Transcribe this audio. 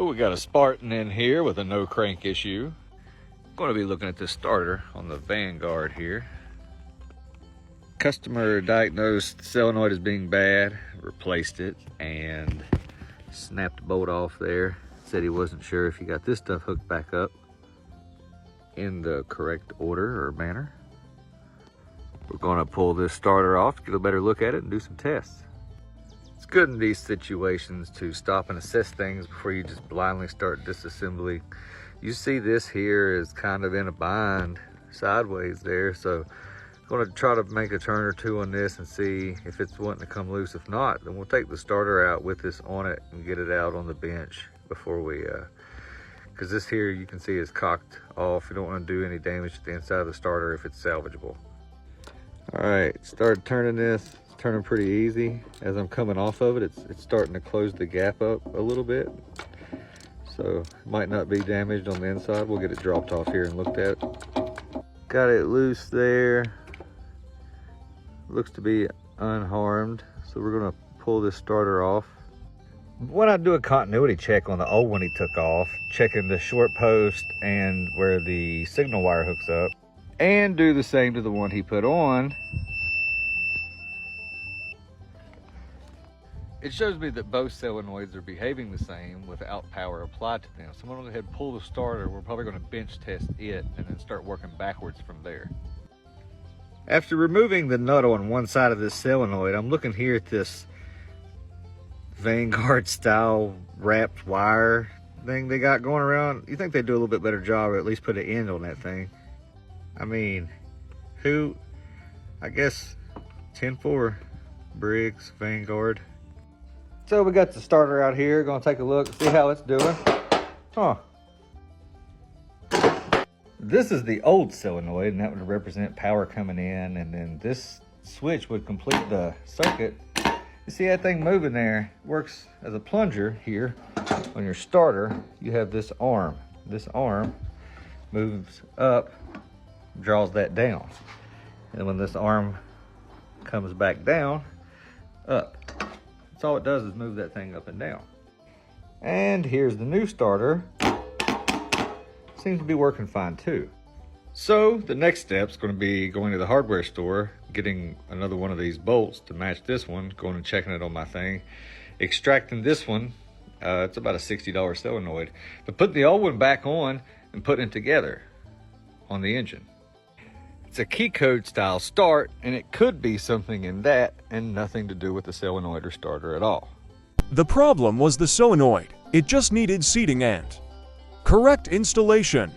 So we got a Spartan in here with a no crank issue. I'm going to be looking at this starter on the Vanguard here. Customer diagnosed the solenoid as being bad, replaced it, and snapped the bolt off there. Said he wasn't sure if he got this stuff hooked back up in the correct order or manner. We're going to pull this starter off, get a better look at it, and do some tests. It's good in these situations to stop and assess things before you just blindly start disassembly. You see this here is kind of in a bind sideways there, so I'm going to try to make a turn or two on this and see if it's wanting to come loose. If not, then we'll take the starter out with this on it and get it out on the bench before we, because this here you can see is cocked off. You don't want to do any damage to the inside of the starter if it's salvageable. All right, started turning this. It's turning pretty easy. As I'm coming off of it, it's starting to close the gap up a little bit. So it might not be damaged on the inside. We'll get it dropped off here and looked at. Got it loose there. Looks to be unharmed. So we're gonna pull this starter off. When I do a continuity check on the old one he took off, checking the short post and where the signal wire hooks up, and do the same to the one he put on, it shows me that both solenoids are behaving the same without power applied to them. So I'm gonna go ahead and pull the starter. We're probably gonna bench test it and then start working backwards from there. After removing the nut on one side of this solenoid, I'm looking here at this Vanguard style wrapped wire thing they got going around. You think they'd do a little bit better job or at least put an end on that thing. I mean, I guess 10-4 Briggs Vanguard. So we got the starter out here. Gonna take a look, see how it's doing. This is the old solenoid, and that would represent power coming in, and then this switch would complete the circuit. You see that thing moving there? It works as a plunger here. On your starter, you have this arm. This arm moves up, draws that down. And when this arm comes back down, up. That's all it does is move that thing up and down. And here's the new starter. Seems to be working fine too. So the next step is going to be going to the hardware store, getting another one of these bolts to match this one, going and checking it on my thing, extracting this one. It's about a $60 solenoid, but putting the old one back on and putting it together on the engine. It's a key code style start, and it could be something in that and nothing to do with the solenoid or starter at all. The problem was the solenoid. It just needed seating and correct installation.